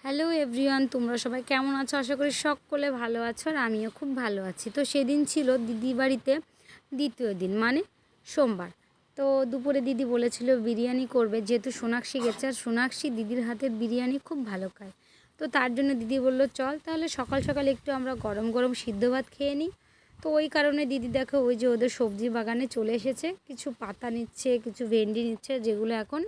Hello everyone, তোমরা সবাই কেমন আছো? আশা করি সকলে ভালো আছো আর আমিও খুব ভালো আছি। তো সেদিন ছিল দিদি বাড়িতে দ্বিতীয় দিন, মানে সোমবার। তো দুপুরে দিদি বলেছিল বিরিয়ানি করবে, যেহেতু সোনাক্ষী গেছে আর সোনাক্ষী দিদির হাতের বিরিয়ানি খুব ভালো খায়। তো তার জন্য দিদি বলল চল তাহলে সকাল সকাল একটু আমরা গরম গরম সিদ্ধ ভাত খেয়ে নিই। তো ওই কারণে দিদি দেখো ওই যে ওদের সবজি বাগানে চলে এসেছে, কিছু পাতা নিচ্ছে, কিছু ভেন্ডি নিচ্ছে, যেগুলো এখন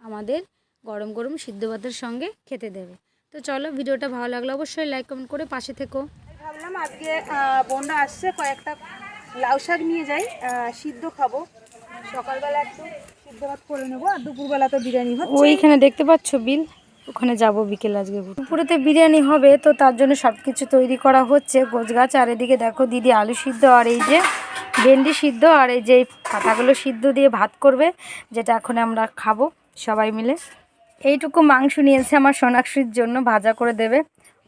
আমাদের গরম গরম সিদ্ধ ভাতের সঙ্গে খেতে দেবে। তো চলো, ভিডিওটা ভালো লাগলে অবশ্যই লাইক কমেন্ট করে পাশে থেকো। ভাবলাম আজকে বোনরা আসছে, কয়েকটা লাউ শাক নিয়ে যাই, সিদ্ধ খাবো। সকালবেলা একটু সিদ্ধ ভাত করে নেবো, আর দুপুরবেলা তো বিরিয়ানি হচ্ছে। ওইখানে দেখতে পাচ্ছ বিল, ওখানে যাব বিকেল। আজকে দুপুরেতে বিরিয়ানি হবে, তো তার জন্য সব কিছু তৈরি করা হচ্ছে গোছগাছ। আর এদিকে দেখো দিদি আলু সিদ্ধ আর এই যে ভেন্ডি সিদ্ধ আর এই যে পাতাগুলো সিদ্ধ দিয়ে ভাত করবে, যেটা এখন আমরা খাবো সবাই মিলে। এইটুকু মাংস নিয়েছে আমার সোনাক্ষীর জন্য, ভাজা করে দেবে।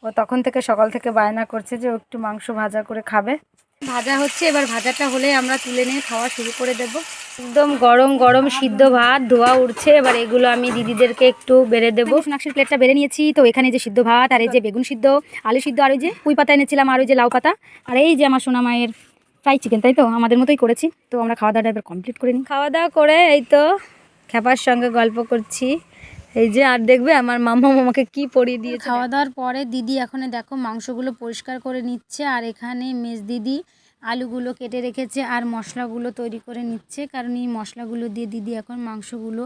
ও তখন থেকে সকাল থেকে বায়না করছে যে ও একটু মাংস ভাজা করে খাবে। ভাজা হচ্ছে, এবার ভাজাটা হলে আমরা তুলে নিয়ে খাওয়া শুরু করে দেব। একদম গরম গরম সিদ্ধ ভাত ধোয়া উঠছে, এবার এগুলো আমি দিদিদেরকে একটু বেড়ে দেবো। সোনাক্ষীর প্লেটটা বেড়ে নিয়েছি। তো এখানে যে সিদ্ধ ভাত আর এই যে বেগুন সিদ্ধ, আলু সিদ্ধ, আর ওই যে পুঁই পাতা এনেছিলাম, আর ওই যে লাউ পাতা, আর এই যে আমার সোনা মায়ের ফ্রাই চিকেন, তাই তো আমাদের মতোই করেছি। তো আমরা খাওয়া দাওয়াটা এবার কমপ্লিট করে নিই। খাওয়া দাওয়া করে এই তো খ্যাপার সঙ্গে গল্প করছি, এই যে। আর দেখবে আমার মামা মামাকে কি পরিয়ে দিয়ে খাওয়া দাওয়ার পরে দিদি এখন দেখো মাংসগুলো পরিষ্কার করে নিচ্ছে, আর এখানে মেজ দিদি আলুগুলো কেটে রেখেছে আর মশলাগুলো তৈরি করে নিচ্ছে, কারণ এই মশলাগুলো দিয়ে দিদি এখন মাংসগুলো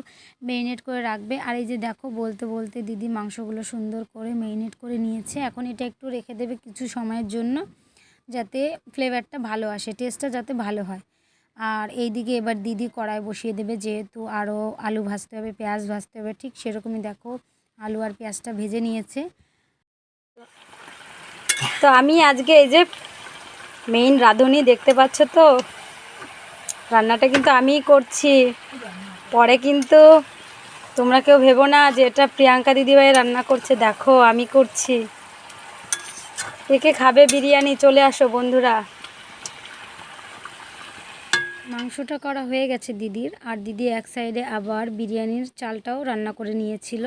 মেরিনেট করে রাখবে। আর এই যে দেখো বলতে বলতে দিদি মাংসগুলো সুন্দর করে মেরিনেট করে নিয়েছে। এখন এটা একটু রেখে দেবে কিছু সময়ের জন্য, যাতে ফ্লেভারটা ভালো আসে, টেস্টটা যাতে ভালো হয়। আর এইদিকে এবার দিদি কড়াই বসিয়ে দেবে, যেহেতু আরও আলু ভাজতে হবে, পেঁয়াজ ভাজতে হবে, ঠিক সেরকমই দেখো আলু আর পেঁয়াজটা ভেজে নিয়েছে। তো আমি আজকে এই যে মেইন রাঁধুনি, দেখতে পাচ্ছ তো, রান্নাটা কিন্তু আমিই করছি। পরে কিন্তু তোমরা কেউ ভেবো না যে এটা প্রিয়াঙ্কা দিদিভাই রান্না করছে, দেখো আমি করছি। কে কে খাবে বিরিয়ানি চলে আসো বন্ধুরা। মাংসটা করা হয়ে গেছে দিদির, আর দিদি এক সাইডে আবার বিরিয়ানির চালটাও রান্না করে নিয়েছিল।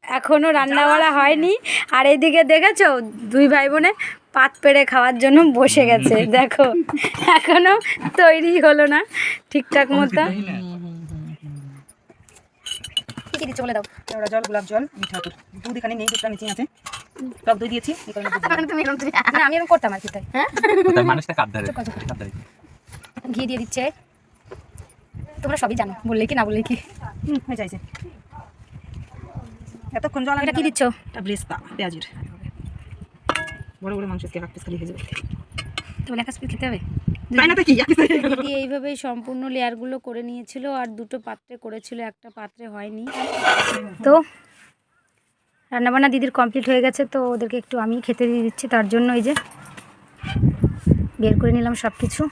এখনও রান্না করা হয়নি। আর এইদিকে দেখেছো দুই ভাই বোনে পাত পেড়ে খাওয়ার জন্য বসে গেছে, দেখো এখনো তৈরি হলো না ঠিকঠাক মতো। কি দিচ্ছ বলে দাও? কেওড়া জল, গোলাপ জল, মিঠা দুধ এখানে নেই, দুধটা নিচে আছে। টক দই দিয়েছি, না আমি এরকম করতাম আর কি, তাই হ্যাঁ ঘি দিয়ে দিচ্ছে। তোমরা সবই জানো, বললে কি না বললে কি হয়ে যাইছে। এতক্ষণ জল। এটা কি দিচ্ছ? এটা ব্রেস্তা পেঁয়াজের, বড় বড় মাংস এক পিস খালি হয়ে যাবে। তোমার এক পিস খেতে হবে। দিদি এইভাবেই সম্পূর্ণ লেয়ারগুলো করে নিয়েছিল, আর দুটো পাত্রে করেছিল, একটা পাত্রে হয়নি। তো রান্নাবান্না দিদির কমপ্লিট হয়ে গেছে, তো ওদেরকে একটু আমি খেতে দিয়ে দিচ্ছি। তার জন্য এই যে বের করে নিলাম সব কিছু।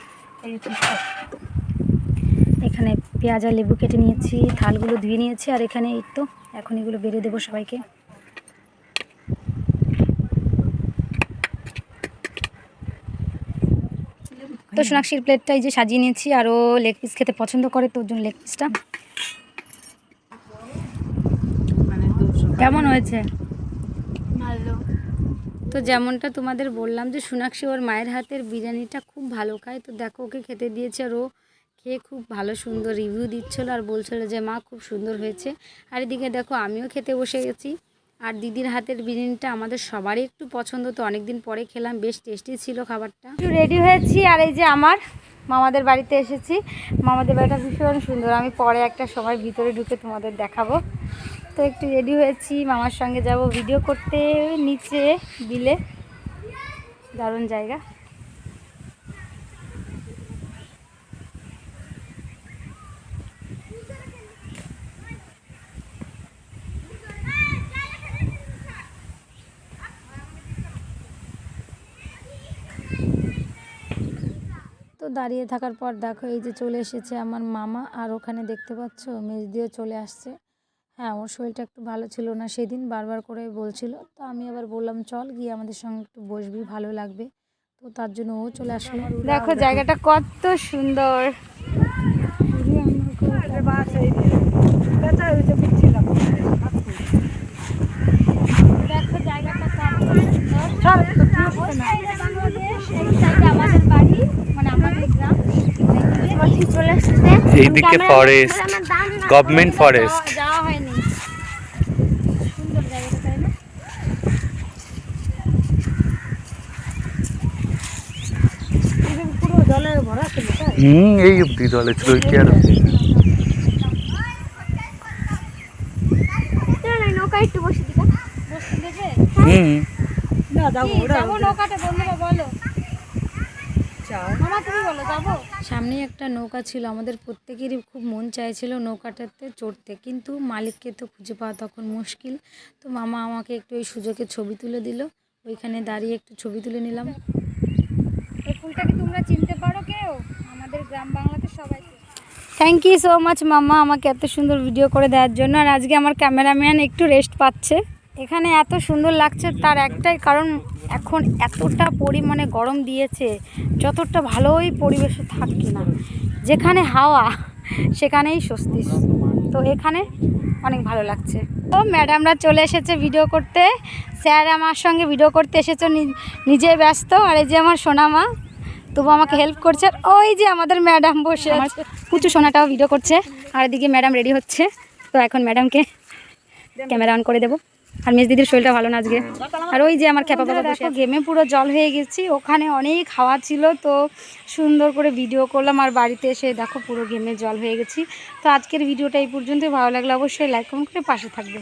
এখানে পেঁয়াজ আর লেবু কেটে নিয়েছি, থালগুলো ধুয়ে নিয়েছি, আর এখানে এই তো এখন এগুলো বেড়ে দেবো সবাইকে। তো সোনাক্ষীর প্লেটটা এই যে সাজিয়ে নিয়েছি, আর ও লেগ পিস খেতে পছন্দ করে, তো ওর জন্য লেগ পিসটা। কেমন হয়েছে? ভালো। তো যেমনটা তোমাদের বললাম যে সোনাক্ষী ওর মায়ের হাতের বিরিয়ানিটা খুব ভালো খায়, তো দেখো ওকে খেতে দিয়েছে, আর ও খেয়ে খুব ভালো সুন্দর রিভিউ দিচ্ছিলো আর বলছিল যে মা খুব সুন্দর হয়েছে। আর এদিকে দেখো আমিও খেতে বসে গেছি। আর দিদির হাতের বিরিয়ানিটা আমাদের সবারই একটু পছন্দ, তো অনেকদিন পরে খেলাম, বেশ টেস্টি ছিল খাবারটা। একটু রেডি হয়েছি, আর এই যে আমার মামাদের বাড়িতে এসেছি। মামাদের বাড়িটা ভীষণ সুন্দর, আমি পরে একটা সময় ভিতরে ঢুকে তোমাদের দেখাবো। তো একটু রেডি হয়েছি, মামার সঙ্গে যাব ভিডিও করতে, নিচে বিলে, দারুণ জায়গা। তো দাঁড়িয়ে থাকার পর দেখো এই যে চলে এসেছে আমার মামা, আর ওখানে দেখতে পাচ্ছ মেজদিও চলে আসছে। হ্যাঁ, ওর শরীরটা একটু ভালো ছিল না সেদিন, বারবার করে বলছিল। তো আমি আবার বললাম চল গিয়ে আমাদের সঙ্গে একটু বসবি, ভালো লাগবে। তো তার জন্য ও চলে আসলো। দেখো জায়গাটা কত সুন্দর। দেখো এইদিকে ফরেস্ট, গভর্নমেন্ট ফরেস্ট। যাওয়া হয়নি। সুন্দর জায়গাটা, তাই না? পুরো জলে ভরা ছিল তাই? এই অব্দি জলে ছিল, ওই কি আর নৌকা একটু বসে দিকা বসতে দেবে? না যাবো যাবো নৌকাতে, বন্ধুরা বলো। মামা তুমি বলো যাবো? সামনে একটা নৌকা ছিল, আমাদের প্রত্যেকেরই খুব মন চাইছিল নৌকাটাতে চড়তে, কিন্তু মালিককে তো খুঁজে পাওয়া তখন মুশকিল। তো মামা আমাকে একটু এই সুযোগে ছবি তুলে দিল, ওইখানে দাঁড়িয়ে একটু ছবি তুলে নিলাম। এই ফুলটাকে তোমরা চিনতে পারো কেউ? আমাদের গ্রাম বাংলাতে সবাই। থ্যাংক ইউ সো মাচ মামা, আমাকে এত সুন্দর ভিডিও করে দেওয়ার জন্য। আর আজকে আমার ক্যামেরাম্যান একটু রেস্ট পাচ্ছে। এখানে এত সুন্দর লাগছে তার একটাই কারণ, এখন এতটা পরিমাণে গরম দিয়েছে, যতটা ভালোই পরিবেশে থাকি না, যেখানে হাওয়া সেখানেই স্বস্তি। তো এখানে অনেক ভালো লাগছে। তো ম্যাডামরা চলে এসেছে ভিডিও করতে, স্যার আমার সঙ্গে ভিডিও করতে এসেছে, নিজে ব্যস্ত। আর এই যে আমার সোনামা, তবু আমাকে হেল্প করছে। আর ওই যে আমাদের ম্যাডাম বসে আছে, কুচু সোনাটাও ভিডিও করছে। আর এদিকে ম্যাডাম রেডি হচ্ছে। তো এখন ম্যাডামকে ক্যামেরা অন করে দেবো। আর মিস দিদির শরীরটা ভালো না আজকে। আর ওই যে আমার খেপা বাবা দেখো, গেমে পুরো জল হয়ে গেছি। ওখানে অনেক হাওয়া ছিল, তো সুন্দর করে ভিডিও করলাম। আর বাড়িতে এসে দেখো পুরো গেমে জল হয়ে গেছি। তো আজকের ভিডিওটা এই পর্যন্তই। ভালো লাগলে অবশ্যই লাইক কমেন্ট করে পাশে থাকবে।